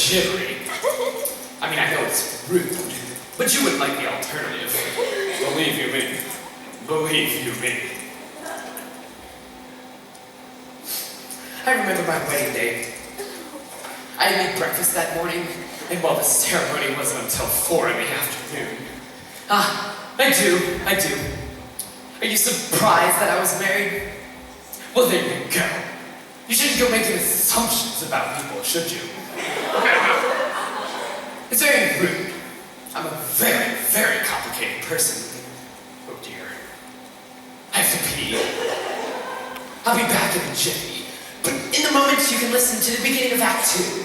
chivalry. I mean, I know it's rude, but you wouldn't like the alternative. Believe you me. Believe you me. I remember my wedding day. I had made breakfast that morning, and while the ceremony wasn't until 4 in the afternoon. I do. Are you surprised that I was married? Well, there you go. You shouldn't go making assumptions about people, should you? It's very rude. I'm a very, very complicated person. Oh dear. I have to pee. I'll be back in a jiffy. But in the moment, you can listen to the beginning of Act 2.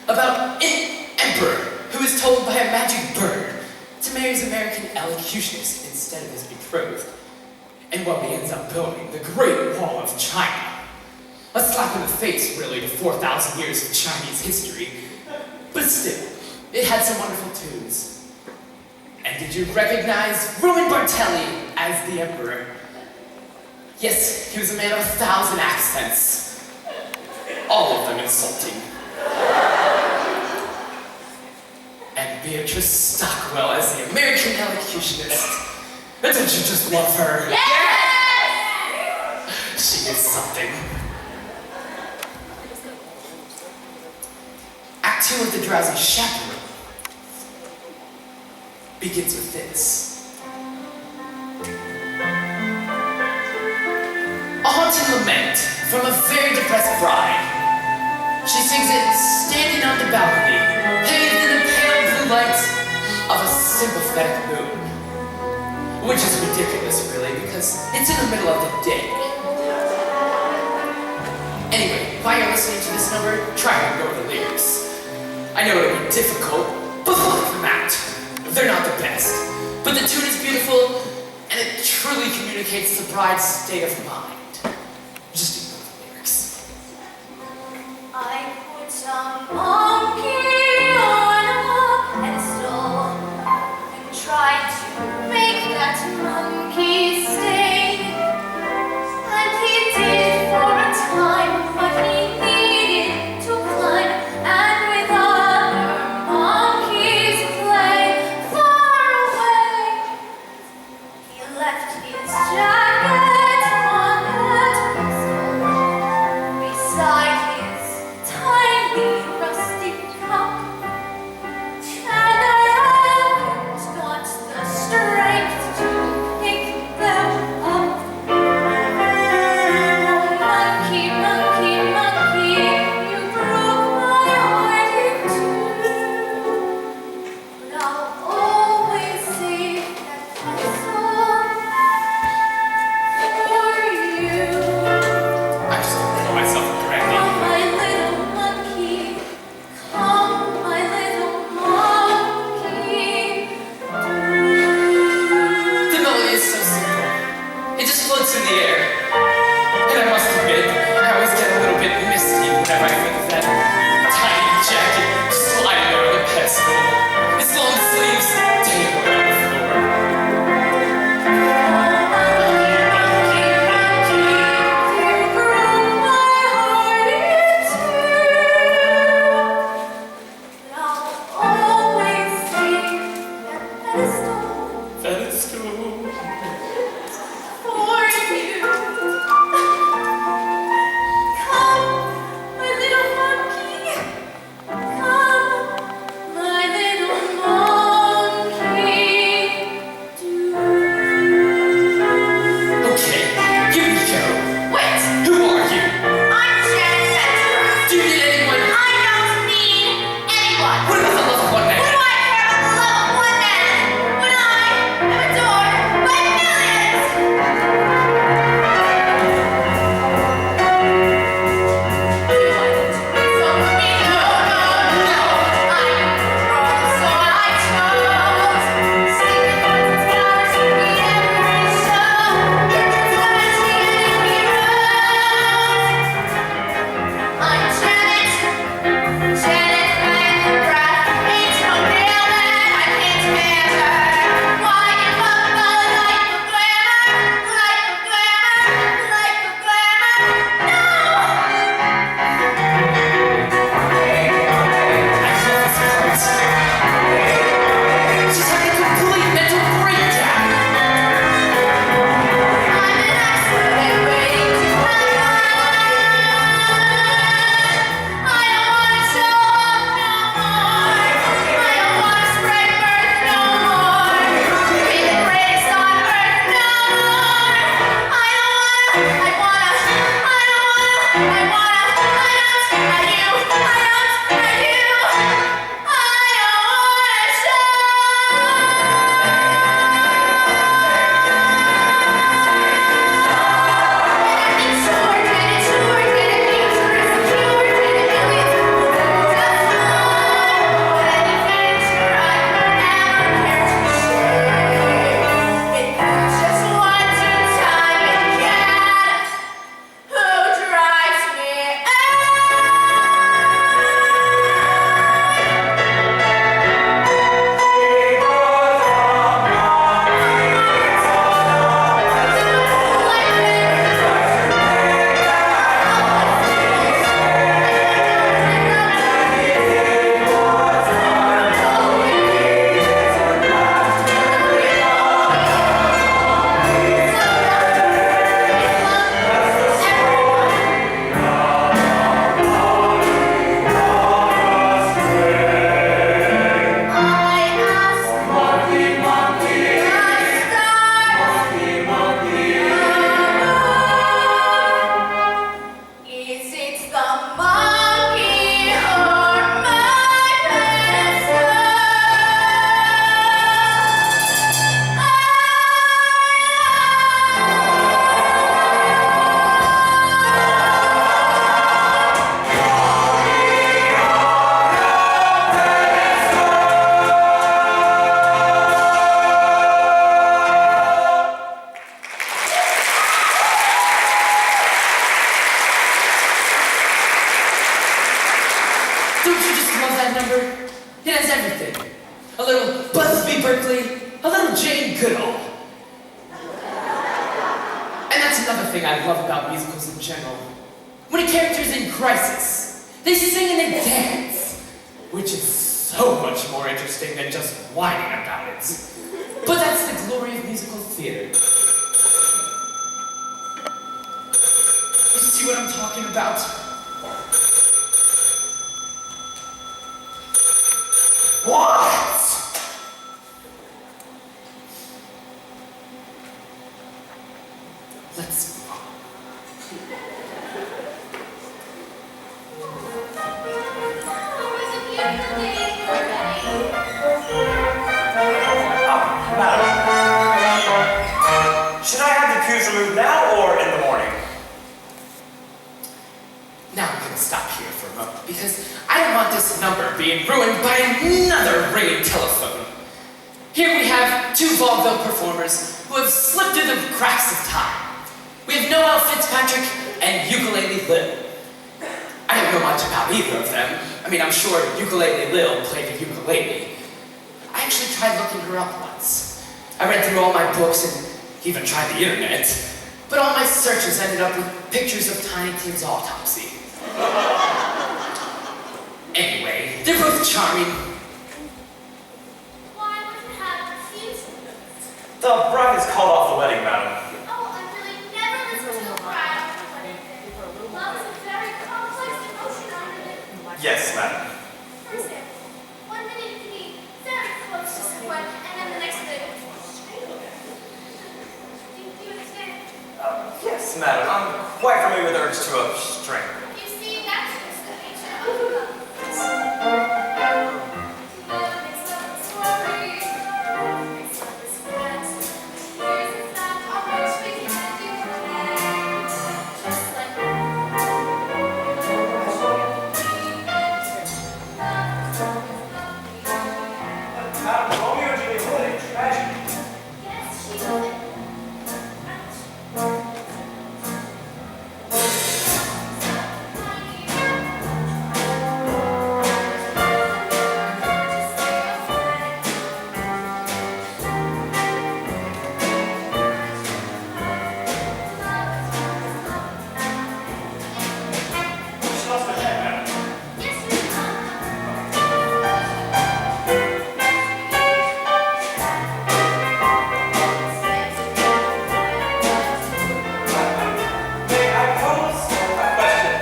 About an emperor who is told by a magic bird to marry his American elocutionist instead of his betrothed. And what he ends up building, the Great Wall of China. A slap in the face, really, to 4,000 years of Chinese history. But still, it had some wonderful tunes. And did you recognize Roman Bartelli as the emperor? Yes, he was a man of 1,000 accents. All of them insulting. And Beatrice Stockwell as the American elocutionist. Don't you just love her? Yes! She is something. Act 2 of the Drowsy Chaperone begins with this. A haunting lament from a very depressed bride. She sings it standing on the balcony, bathed in the pale blue light of a sympathetic moon. Which is ridiculous, really, because it's in the middle of the day. Anyway, while you're listening to this number, try to ignore the lyrics. I know it'll be difficult, but look at them out. They're not the best, but the tune is beautiful, and it truly communicates the bride's state of mind. Just ignore the lyrics. I put a monkey on a pedestal and tried to make that monkey stay. And he did for a time, but he needed to climb and with other monkeys play far away. He left his jacket on little Busby Berkeley, a little Jane Goodall. And that's another thing I love about musicals in general. When a character's in crisis, they sing and they dance, which is so much more interesting than just whining about it. But that's the glory of musical theater. You see what I'm talking about? What? Let's move on. Madam. Should I have the pews removed now or in the morning? Now I'm gonna stop here for a moment because I don't want this number being ruined by another ringing telephone. Here we have two vaudeville performers who have slipped through the cracks of time. We have Noel Fitzpatrick and Ukulele Lil. I don't know much about either of them. I mean, I'm sure Ukulele Lil played the ukulele. I actually tried looking her up once. I read through all my books and even tried the internet. But all my searches ended up with pictures of Tiny Tim's autopsy. Anyway, they're both charming. Why would you have refused? The bride has called off the wedding, madam. Oh, I really never listened to a bride after a wedding. Love is a very complex emotion under it. Yes, madam. For example, 1 minute you can be very close to someone, and then the next minute, do you understand? Yes, madam. I'm quite familiar with the urge to strangle. You see, that's just the nature of love. Love makes love a story. Love makes love a sweat. Here's a fact on which we can depend. Just like Madam, Romeo and Juliet, what a tragedy. yes, she would. She lost her head, madam. May I pose a question?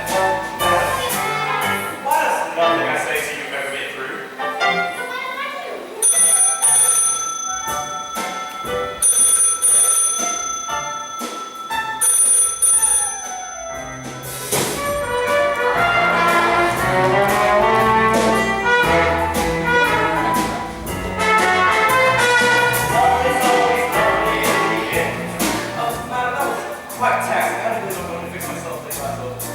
Madam, why does nothing I say to you ever get through? Love is always lonely in the end. Madam, that was quite taxing. I didn't know when to fix myself. Think about those.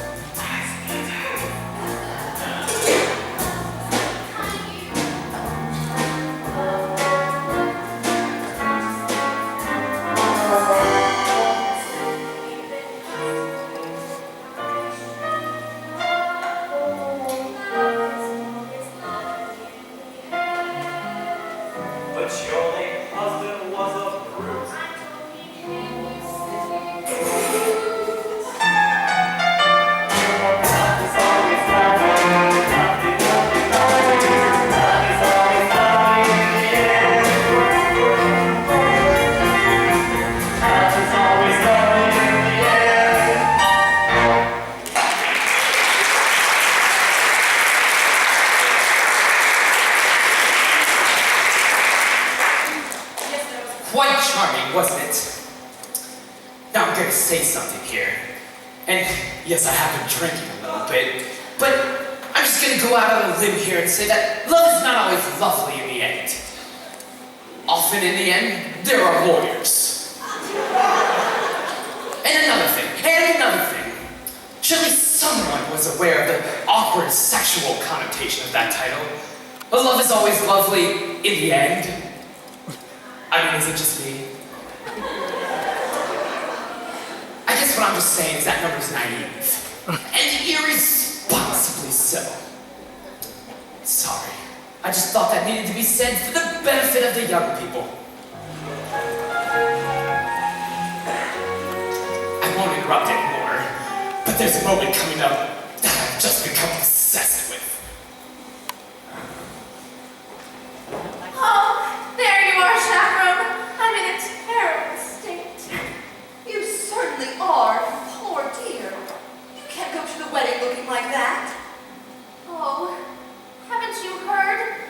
But your late husband was a brute. Love is always lovely. Love is always lovely. Love is always lovely in the end. Love is always lovely in the end. Quite charming, wasn't it? Now I'm gonna say something here. And yes, I have been drinking a little bit, but I'm just gonna go out on a limb here and say that love is not always lovely in the end. Often in the end, there are lawyers. And another thing. Surely someone was aware of the awkward sexual connotation of that title. But love is always lovely in the end. I mean, is it just me? I guess what I'm just saying is that number's naive. And irresponsibly so. Sorry. I just thought that needed to be said for the benefit of the young people. I won't interrupt anymore, but there's a moment coming up that I've just become obsessed with. Oh, there you are, Chaperone. I'm in a terrible state. You certainly are, poor dear. You can't go to the wedding looking like that. Oh, haven't you heard?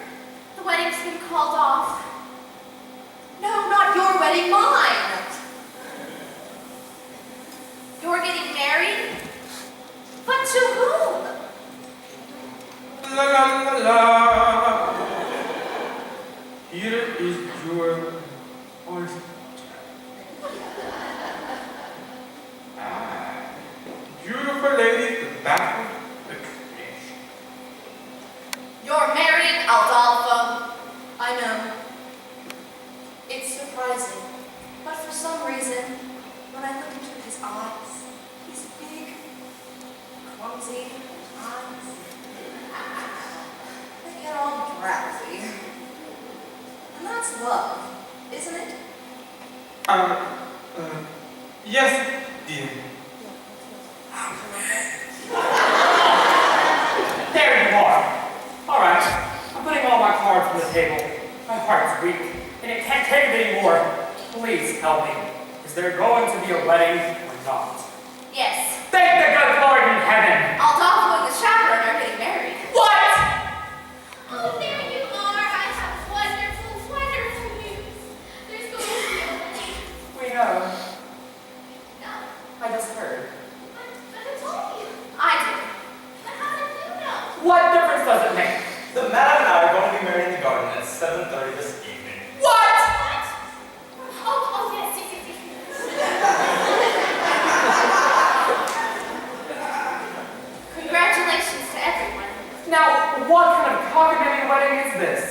The wedding's been called off. No, not your wedding, mine. You're getting married? But to whom? La la la la. Here is your orange. Beautiful lady, the back of the creation. You're marrying Aldolfo. I know. It's surprising, but for some reason, when I look into his eyes, he's big, clumsy eyes. They get all drowsy. And that's love, isn't it? Yes, dear. There you are. All right, I'm putting all my cards on the table. My heart's weak, and it can't take it anymore. Please help me. Is there going to be a wedding or not? Yes. Thank the good Lord in heaven. Aldolfo and the chaperone are getting married. What? Oh, there you are. I have wonderful, wonderful news. There's going to be a wedding. We know. No, I just heard. but who told you? I did. But how did you know? What difference does it make? The madam and I are going to be married in the garden at 7:30 this evening. What? What? Oh, yes, yes, yes, yes. Congratulations to everyone. Now, what kind of cockamamie wedding is this?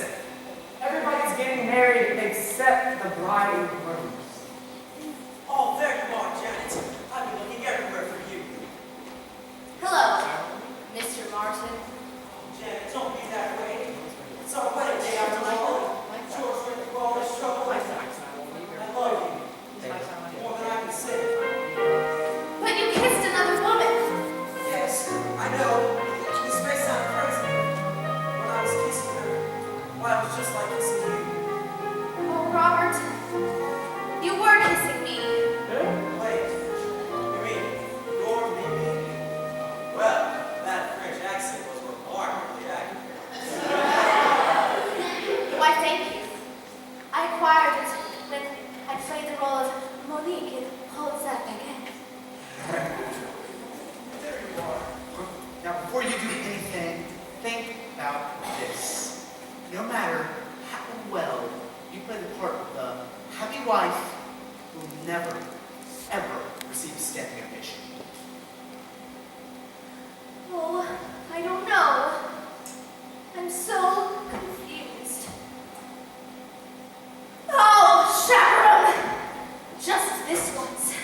Everybody's getting married except the bride and groom. Oh, there you are, Janet. I've been looking everywhere for you. Hello, Mr. Martin. Janet, don't be that way. It's our wedding day after all. George went through all this trouble. I love you. More than I can say. But you kissed another woman. Yes, I know. This may sound crazy. When I was kissing her, well, I was just like kissing you. Oh, Robert, you were kissing me. Wait, you mean you're me? Well, that French accent was remarkably accurate. Why, thank you. I acquired it when I played the role of Monique in Paul Sat again. There you are. Now, before you do anything, think about this. No matter how well you play the part of the happy wife, you will never, ever receive a standing ovation. Oh, I don't know. I'm so confused. Oh, chaperone! Just this once.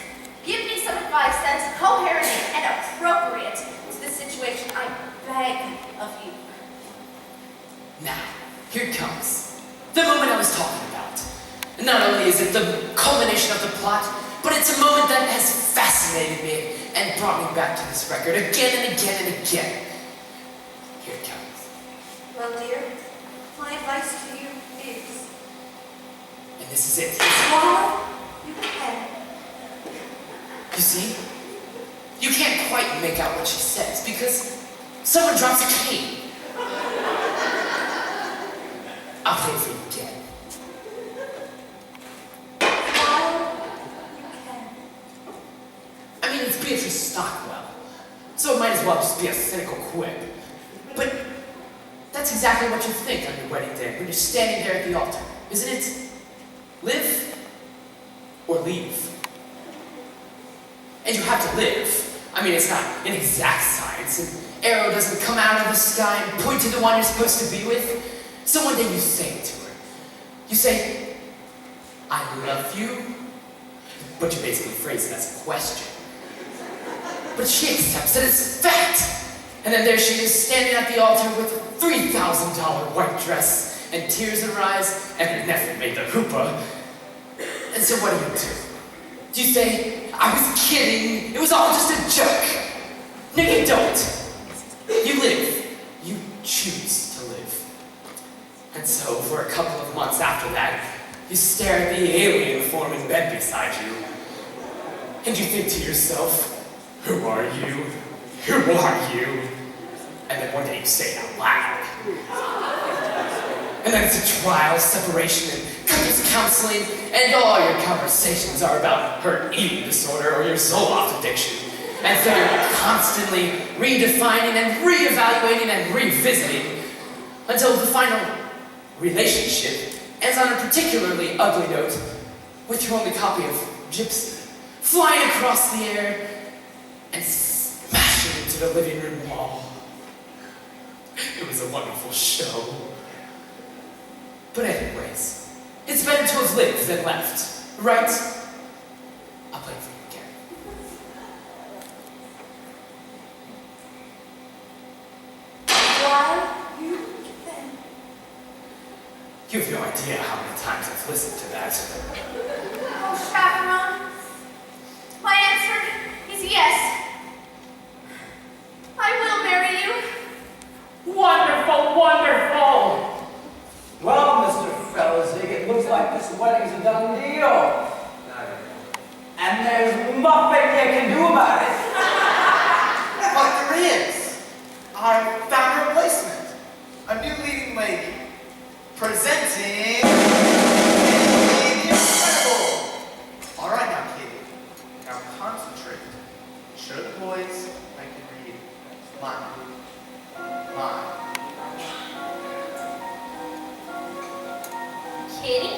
Give me some advice that is coherent and appropriate to the situation I beg of you. Now, here it comes. The moment I was talking about. And not only is it the culmination of the plot, but it's a moment that has fascinated me and brought me back to this record again and again and again. Here it comes. Well, dear, my advice to you is And this is it. swallow your pen. You see? You can't quite make out what she says because someone drops a cane. I'll play it for you again. Swallow your pen. I mean, it's Beatrice Stockwell, so it might as well just be a cynical quip. But that's exactly what you think on your wedding day when you're standing there at the altar, isn't it? Live or leave. And you have to live. I mean, it's not an exact science. An arrow doesn't come out of the sky and point to the one you're supposed to be with. So one day you say it to her. You say, I love you, but you basically phrase it as a question. But she accepts it as fact. And then there she is, standing at the altar with a $3,000 white dress and tears arise, and your nephew made the hoopah. And so what do? Do you say, I was kidding, it was all just a joke? No, you don't. You live. You choose to live. And so, for a couple of months after that, you stare at the alien form in bed beside you. And you think to yourself, who are you? Who are you? And then one day you say it out loud. And then it's a trial, separation, and couples counseling, and all your conversations are about her eating disorder or your Zoloft addiction. And so you're constantly redefining and reevaluating and revisiting until the final relationship ends on a particularly ugly note with your only copy of Gypsy flying across the air and smashing into the living room wall. It was a wonderful show. But anyways, it's better to have lived than left, right? I'll play it for you again. Why you then? You have no idea how many times I've listened to that. Oh, Chaperone, my answer is yes. I will marry you. Wonderful, wonderful! Well, Mr. Felizig, it looks like this wedding's a done deal. And there's nothing you can do about it. But there is. I found a replacement. A new leading lady. Presenting the incredible. All right now, Kitty. Now concentrate. Show the boys I can read. Mine. Kitty,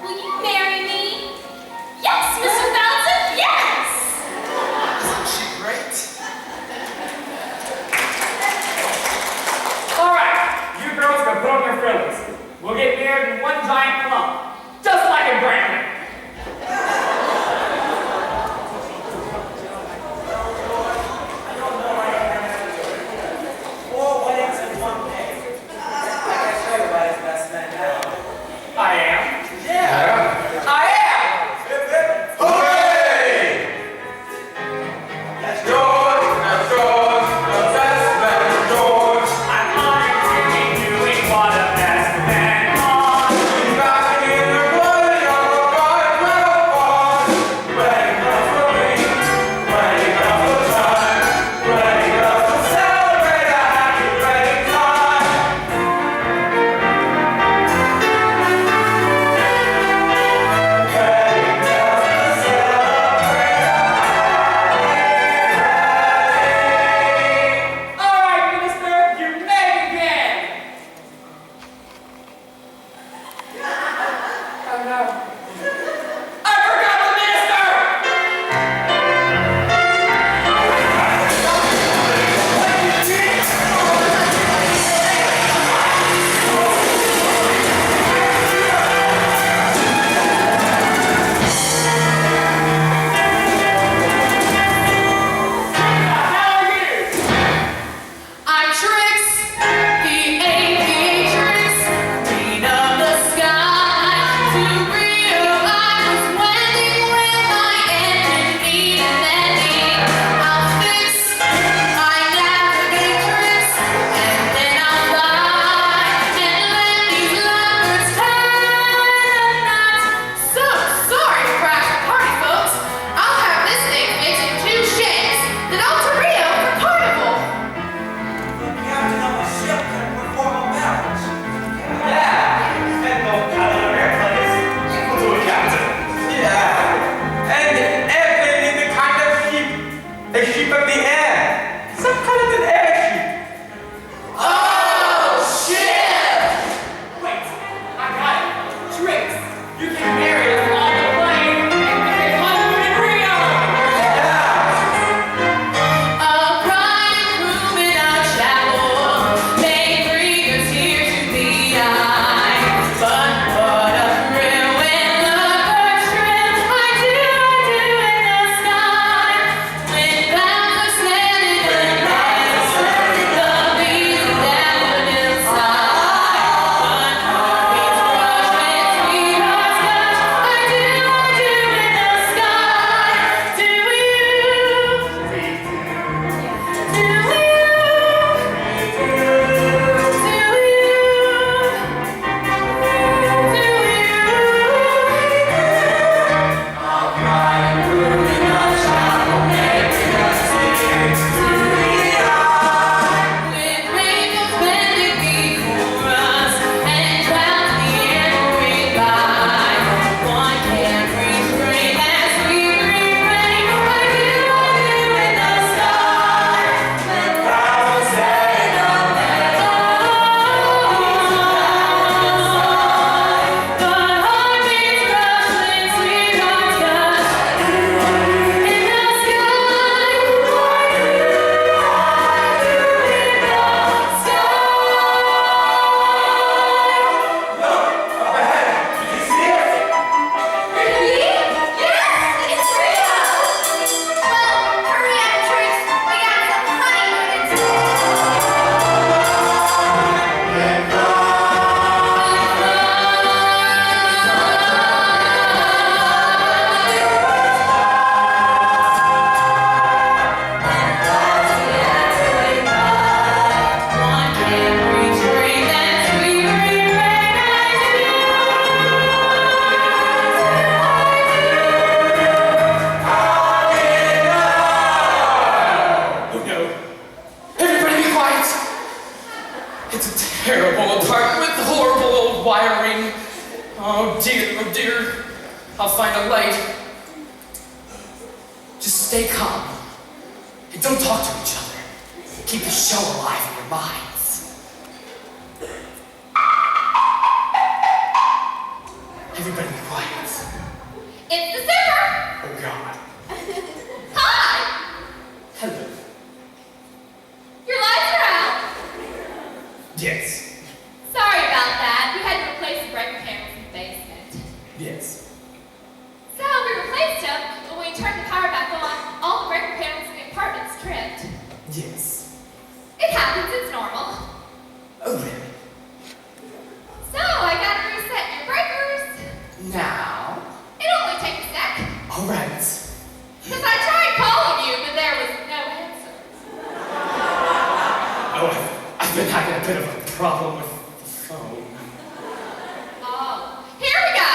will you marry me? Yes, Mr. Felton, yes! Isn't she great? All right, you girls go put on your frills. We'll get married in one giant clump, just like a Grammy. Four weddings in one day. I guess everybody's best man now. I am. Yeah. I am. Hooray! That's George, that's George, the best man George. I'm honored to be doing what a best man on. He's back in the blood of a bright metal bond. Wedding bells will ring, wedding bells will chime, wedding bells will celebrate a happy wedding time. Wedding bells will celebrate a All right, minister, you may begin. Oh no. I forgot the minister! How are you? I'm Trix, the aviatrix, queen of the sky, to real Oh dear. I'll find a light. Just stay calm. And don't talk to each other. Keep the show alive in your minds. Everybody be quiet. It's the zipper. Oh God. Hi. Hello. Your lights are out. Yes. Sorry about that. We had to replace the breaker panels in the basement. Yes. So we replaced them, but when we turned the power back on, all the breaker panels in the apartment's tripped. Yes. It happens, it's normal. Oh really? So I gotta reset your breakers. Now. It only takes a sec. All right. Because I tried calling you, but there was no answer. Oh, I've been having a bit of a problem with the phone. Oh, here we go.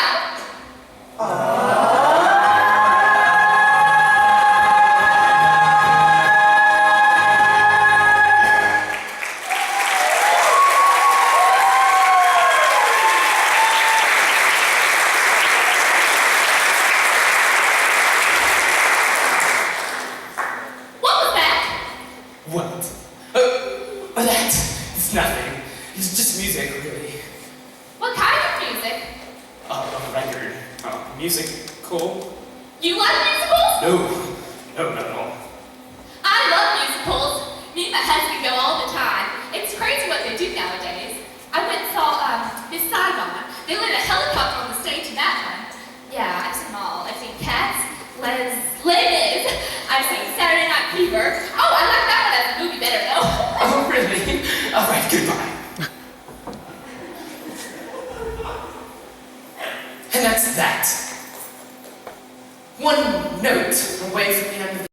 What was that? What? That? It's nothing. It's just music, really. What kind of music? A record. Music. Cool. You like musicals? No, not at all. I love musicals. Me and my husband go all the time. It's crazy what they do nowadays. I went and saw Miss Saigon. They land a helicopter on the stage in that one. Yeah, I've seen them all. I've seen Cats, Les Mis. I've seen Saturday Night Fever. Oh, I like that one as a movie better though. Oh, really? All right, goodbye. And that's that. One note away from the end of the